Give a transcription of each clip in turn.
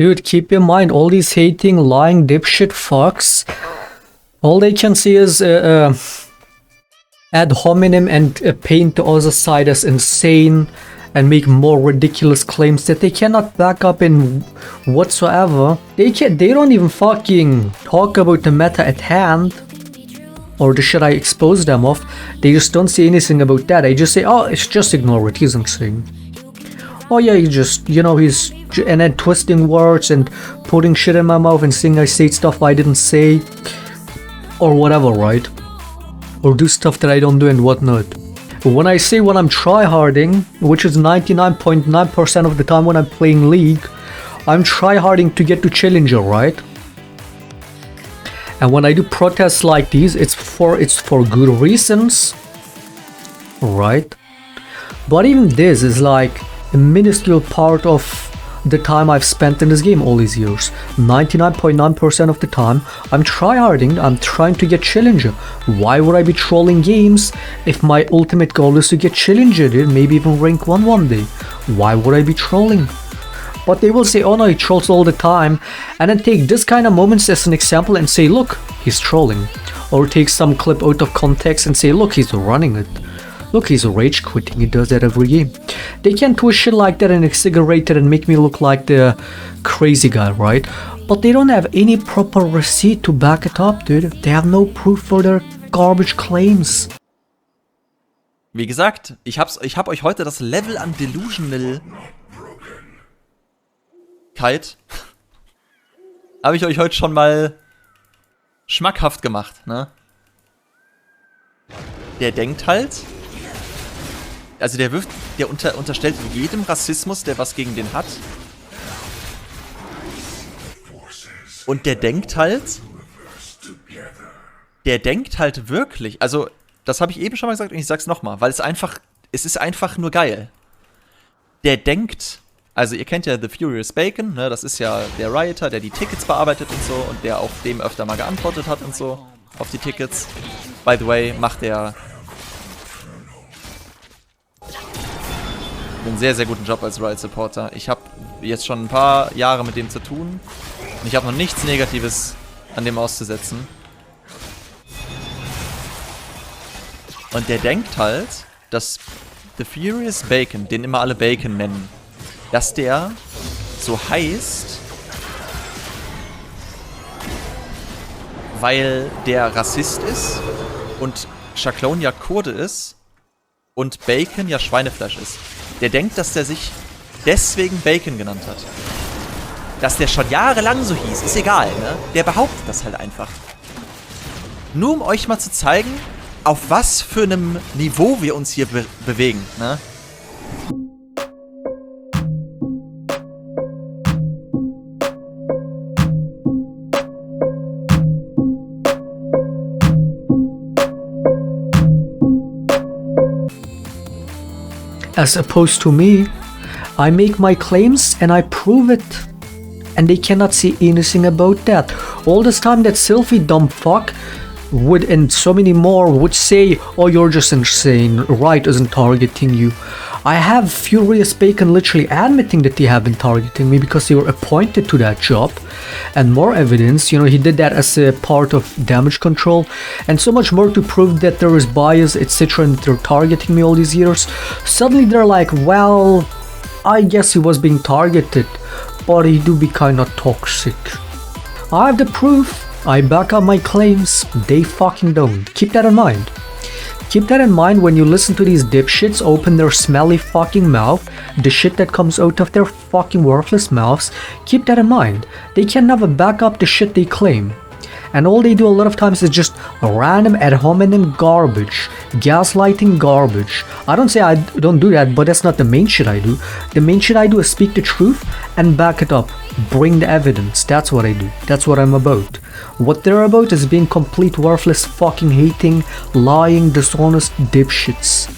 Dude, keep in mind, all these hating, lying, dipshit fucks, all they can see is ad hominem and paint the other side as insane and make more ridiculous claims that they cannot back up in whatsoever. They don't even fucking talk about the meta at hand or the shit I expose them of. They just don't say anything about that. They just say, oh, it's just ignore it, he's insane. Oh yeah, he just, you know, he's, and then twisting words and putting shit in my mouth and saying I say stuff I didn't say or whatever, right? Or do stuff that I don't do and whatnot. When I say when I'm tryharding, which is 99.9% of the time when I'm playing League, I'm tryharding to get to Challenger, right? And when I do protests like these, it's for good reasons, right? But even this is like a minuscule part of the time I've spent in this game all these years. 99.9% of the time, I'm tryharding, I'm trying to get Challenger. Why would I be trolling games if my ultimate goal is to get Challenger, dude? Maybe even rank 1 one day. Why would I be trolling? But they will say, oh no, he trolls all the time, and then take this kind of moments as an example and say, look, he's trolling. Or take some clip out of context and say, look, he's running it. Look, he's rage quitting, he does that every game. They can twist shit like that and exaggerate it and make me look like the crazy guy, right? But they don't have any proper receipt to back it up, dude. They have no proof for their garbage claims. Wie gesagt, ich hab euch heute das Level an Delusionalkeit habe ich euch heute schon mal schmackhaft gemacht, ne? Der denkt halt, also der unterstellt jedem Rassismus, der was gegen den hat. Und der denkt halt wirklich, also das habe ich eben schon mal gesagt und ich sag's nochmal, weil es ist einfach nur geil. Der denkt, also ihr kennt ja The Furious Bacon, ne, das ist ja der Rioter, der die Tickets bearbeitet und so und der auch dem öfter mal geantwortet hat und so auf die Tickets. By the way, macht er einen sehr, sehr guten Job als Riot Supporter. Ich habe jetzt schon ein paar Jahre mit dem zu tun und ich habe noch nichts Negatives an dem auszusetzen. Und der denkt halt, dass The Furious Bacon, den immer alle Bacon nennen, dass der so heißt, weil der Rassist ist und Shaclone ja Kurde ist und Bacon ja Schweinefleisch ist. Der denkt, dass der sich deswegen Bacon genannt hat. Dass der schon jahrelang so hieß, ist egal, ne? Der behauptet das halt einfach. Nur um euch mal zu zeigen, auf was für einem Niveau wir uns hier bewegen, ne? As opposed to me, I make my claims and I prove it. And they cannot say anything about that. All this time that Sylphie dumb fuck would, and so many more, would say, oh, you're just insane, Riot isn't targeting you. I have Furious Bacon literally admitting that they have been targeting me because they were appointed to that job. And more evidence, you know, he did that as a part of damage control. And so much more to prove that there is bias, etc. and they're targeting me all these years. Suddenly they're like, well, I guess he was being targeted, but he do be kinda toxic. I have the proof. I back up my claims. They fucking don't. Keep that in mind. Keep that in mind when you listen to these dipshits open their smelly fucking mouth, the shit that comes out of their fucking worthless mouths. Keep that in mind. They can never back up the shit they claim. And all they do a lot of times is just random ad hominem garbage, gaslighting garbage. I don't say I don't do that, but that's not the main shit I do. The main shit I do is speak the truth and back it up. Bring the evidence. That's what I do. That's what I'm about. What they're about is being complete worthless, fucking hating, lying, dishonest dipshits.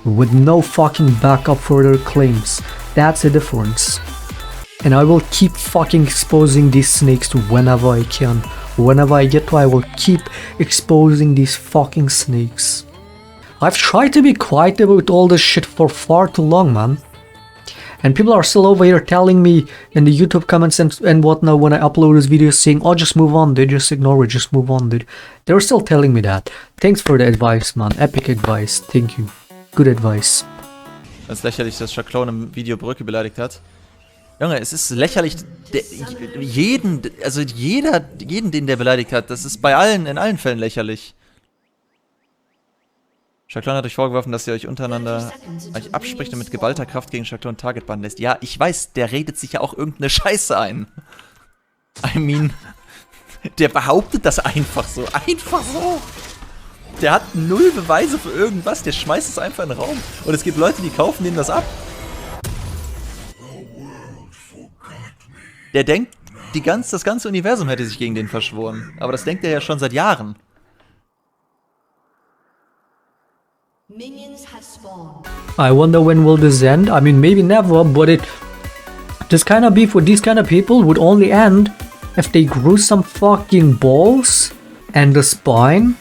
With no fucking backup for their claims. That's the difference. And I will keep fucking exposing these snakes whenever I can. Whenever I get to, I will keep exposing these fucking snakes. I've tried to be quiet about all this shit for far too long, man. And people are still over here telling me in the YouTube comments and whatnot when I upload this video saying, oh, just move on, dude, just ignore it, just move on, dude. They're still telling me that. Thanks for the advice, man. Epic advice. Thank you. Good advice. Es ist lächerlich, dass Shaclone im Video Brücke beleidigt hat. Junge, es ist lächerlich, jeden, den der beleidigt hat, das ist in allen Fällen lächerlich. Shaclone hat euch vorgeworfen, dass ihr euch untereinander abspricht und mit geballter Kraft gegen Shaclone Target bannen lässt. Ja, ich weiß, der redet sich ja auch irgendeine Scheiße ein. I mean, der behauptet das einfach so. Einfach so. Der hat null Beweise für irgendwas, der schmeißt es einfach in den Raum. Und es gibt Leute, die kaufen denen das ab. Der denkt, das ganze Universum hätte sich gegen den verschworen. Aber das denkt er ja schon seit Jahren. I wonder when will this end? I mean, maybe never, but this kind of beef with these kind of people would only end if they grew some fucking balls and a spine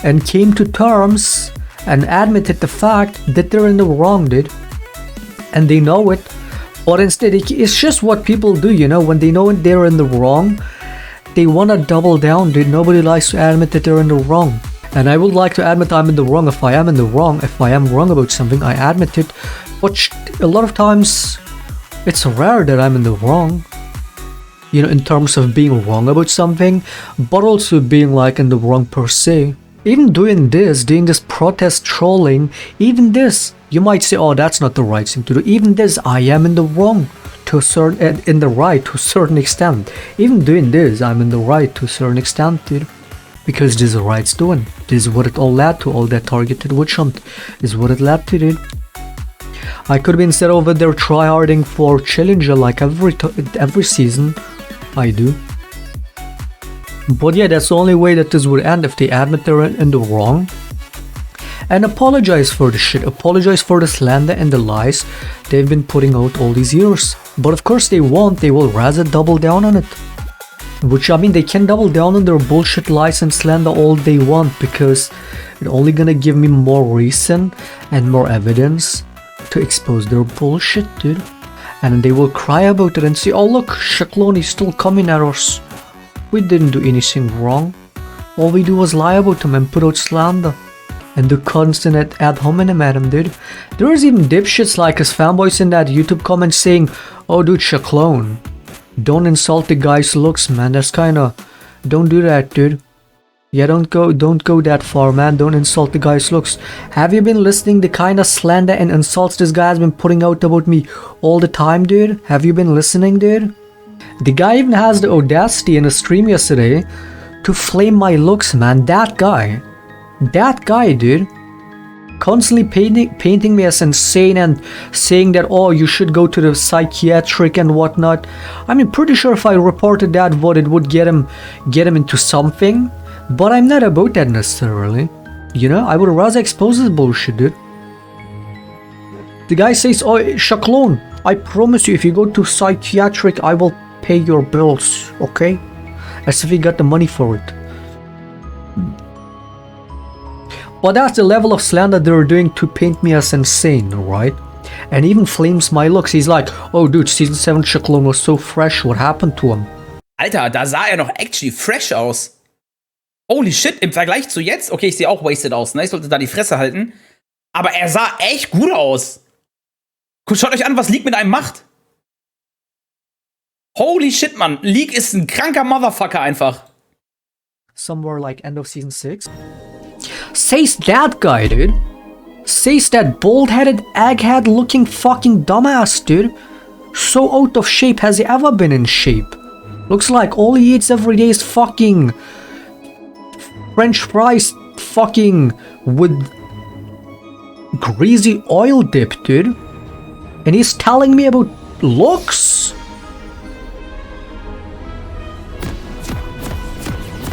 and came to terms and admitted the fact that they're in the wrong, dude. And they know it. Or instead, it's just what people do, you know, when they know they're in the wrong, they wanna double down, dude. Nobody likes to admit that they're in the wrong. And I would like to admit I'm in the wrong if I am in the wrong. If I am wrong about something, I admit it. But a lot of times, it's rare that I'm in the wrong. You know, in terms of being wrong about something, but also being like in the wrong per se. Even doing this protest trolling, even this, you might say, oh, that's not the right thing to do. Even this, I am in the wrong to a certain, in the right to a certain extent. Even doing this, I'm in the right to a certain extent, dude. Because this is what it's doing. This is what it all led to. All that targeted witch hunt is what it led to, dude. I could be instead over there tryharding for Challenger like every season. I do. But yeah, that's the only way that this would end, if they admit they're in the wrong. And apologize for the shit. Apologize for the slander and the lies they've been putting out all these years. But of course they won't. They will rather double down on it. Which, I mean, they can double down on their bullshit lies and slander all they want, because it's only gonna give me more reason and more evidence to expose their bullshit, dude. And they will cry about it and say, oh look, Shaclone is still coming at us. We didn't do anything wrong. All we do was lie about him and put out slander. And do constant ad hominem at him, dude. There's even dipshits like us fanboys in that YouTube comment saying, oh dude, Shaclone, don't insult the guy's looks, man. That's kinda... Don't do that, dude. Yeah, don't go that far, man. Don't insult the guy's looks. Have you been listening the kind of slander and insults this guy has been putting out about me all the time, dude? Have you been listening, dude? The guy even has the audacity in a stream yesterday to flame my looks, man. That guy, dude. Constantly painting me as insane and saying that, oh, you should go to the psychiatric and whatnot. I mean, pretty sure if I reported that, it would get him into something. But I'm not about that necessarily. You know, I would rather expose this bullshit, dude. The guy says, oh, Shaclone, I promise you, if you go to psychiatric, I will pay your bills, okay? As if he got the money for it. But that's the level of slander they're doing to paint me as insane, right? And even flames my looks. He's like, oh dude, Season 7 Shaclone was so fresh, what happened to him? Alter, da sah er noch actually fresh aus. Holy shit, im Vergleich zu jetzt, okay, ich sehe auch wasted aus, ne? Ich sollte da die Fresse halten. Aber er sah echt gut aus. Schaut euch an, was League mit einem macht. Holy shit, Mann. League ist ein kranker Motherfucker einfach. Somewhere like end of Season 6. Says that guy, dude. Says that bald-headed, egghead looking fucking dumbass, dude. So out of shape, has he ever been in shape? Looks like all he eats every day is fucking French fries fucking with greasy oil dip, dude. And he's telling me about looks?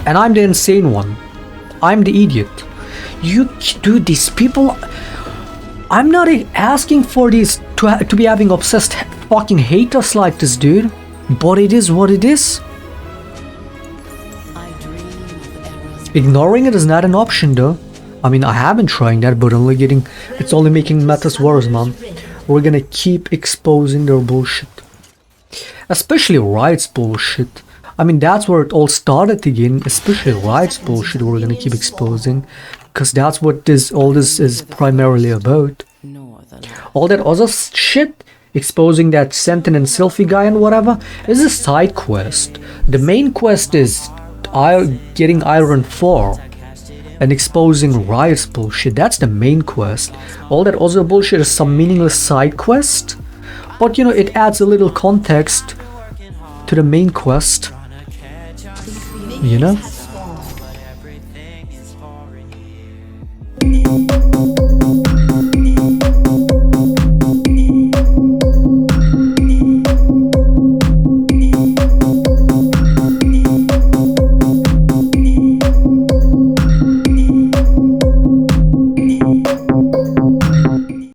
And I'm the insane one. I'm the idiot. Dude, these people... I'm not asking for these to be having obsessed fucking haters like this, dude. But it is what it is. Ignoring it is not an option, though. I mean, I have been trying that, but it's only making matters worse, man. we're gonna keep exposing their bullshit. Especially Riot's bullshit. I mean, that's where it all started again, especially Riot's bullshit we're gonna keep exposing. Because that's what all this is primarily about. All that other shit, exposing that Sentin and Sylphie guy and whatever, is a side quest. The main quest is getting Iron 4 and exposing Riot's bullshit. That's the main quest. All that other bullshit is some meaningless side quest. But you know, it adds a little context to the main quest. You know?